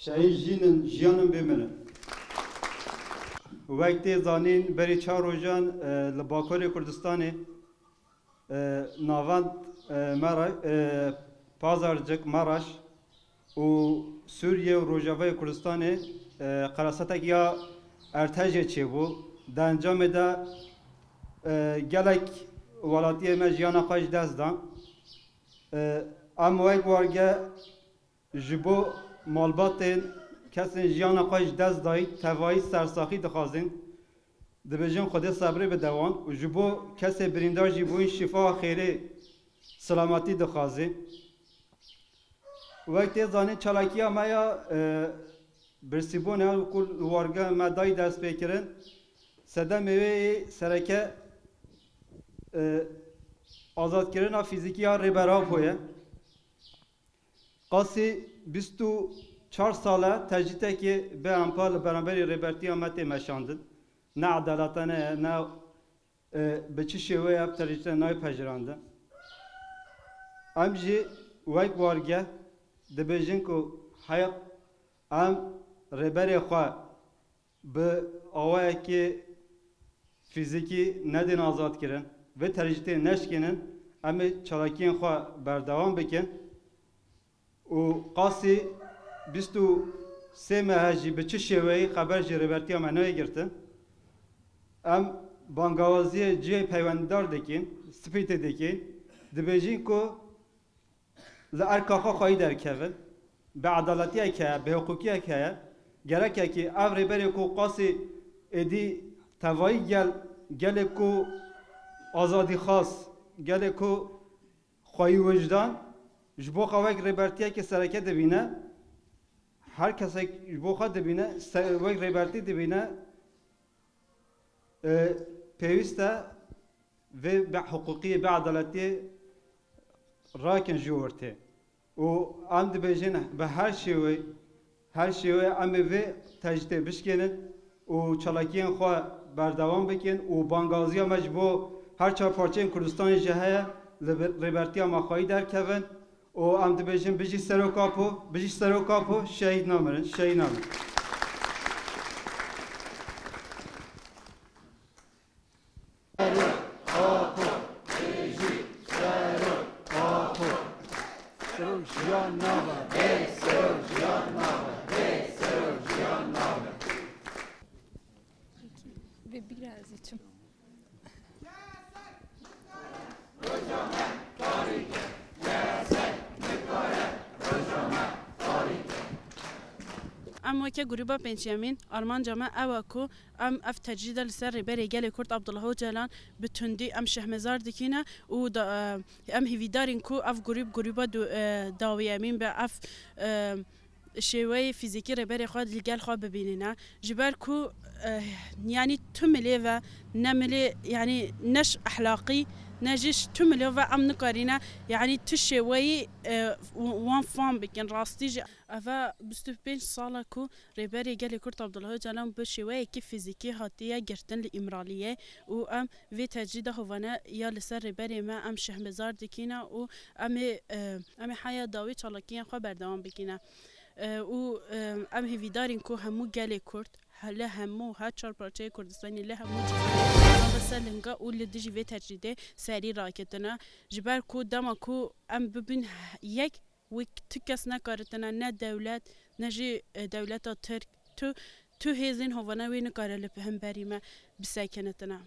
شهید جینن جیانم بمنه وقتی زانین بری چهار روزان لباکوری کردستانی ناوند پازارجک مراش و سوریه و روجاوی کردستانی قراستک یا ارتجه چی بو در انجام ده گلک ولاتی مجیانا خوش دست دان ام ویک وارگه جبو مالباتین کسی جیانا خوش دست داید توایی سرساخی دخوازین دبیجن خود صبری بدوان و جبو کسی بریندار جبوین شفا و خیره سلامتی دخوازی وقتی زانی چالاکی ها مایا برسیبونه و کل وارگه مدای دست بکرن سده میوه سرکه آزاد کردن فیزیکی ها ریبراب هویه قاسی 24 ساله تجدیده که به امپال برانبری ریبرتی آمد مشاندن نه عدالتانه نه به چه شوی اب تجدیده نای پجرانده امجی ویک وارگه دبیجن که حیق ام ریبری خواه به آوه که فیزیکی ندین آزاد کردن و ترجیحی نشکنن اما چالاکین خواه بردوام بکن و قاسی 23 مهجی به چه شوی خبر جریبرتی آمنای گرتن ام بانگوازی جی پیوندار دکین سپیت دکین دبیجین که لارکاخا خواهی در کهون به عدالتی که به حقوقی که گرکه که او ریبری که قاسی ادی توایی گل کو آزادی خاص گل کو خواهی وجدان جبو خواهی ریبرتیه که سرکه دبینه هر کسی جبو خواه دبینه وی ریبرتی دبینه پیوسته و به حقوقی به عدالتی راکن جورته و ام دبیجن به هر شیوه ام و تجدید بشکنن و چالاکین خواه بردوام بکن و بانگازی ها مجبو هر چهار پارچه کردستان جهه ریبرتی ها مخواهی در کون و ام دبیجن بجی سر و کاپو شهید نامرن Birazcık. ام وکه گروبا پنجمین آرمان جامع اواکو ام اف تجدید لسر ریبری گل کرد عبدالله جلان بتندی ام شهمزار دکینه و ام هیویدارین کو اف گروبا داویامین به اف شوی فیزیکی ریبری خود لگل خود ببینینه جبر کو يعني تملي و نملي يعني نش أخلاقي نجش تملي و أمن قارينا يعني تشوي وان فام بكن راستيج أفا بستوبين صالكو ريبري قال كرت عبد الله جلام بشوي كيف فيزيكي هاتية جرتن الإمرالية و أم في تجديد هوانا يا لسر ريبري ما أم شهمزار دكينا و أم حياة داوي شالكين خبر دوام بكينا و أم هيفيدارين كو همو قال كرت هلا همو ها چهار پارچه کردستانی له همو بس لنگا اول دیجی و تجدید سری راکتنا جبر کو دما کو ام ببین یک وک تکس نکارتنا نه دولت نجی دولت ترک تو هزین هوانا وی نکاره لپهم بریمه بسکنتنا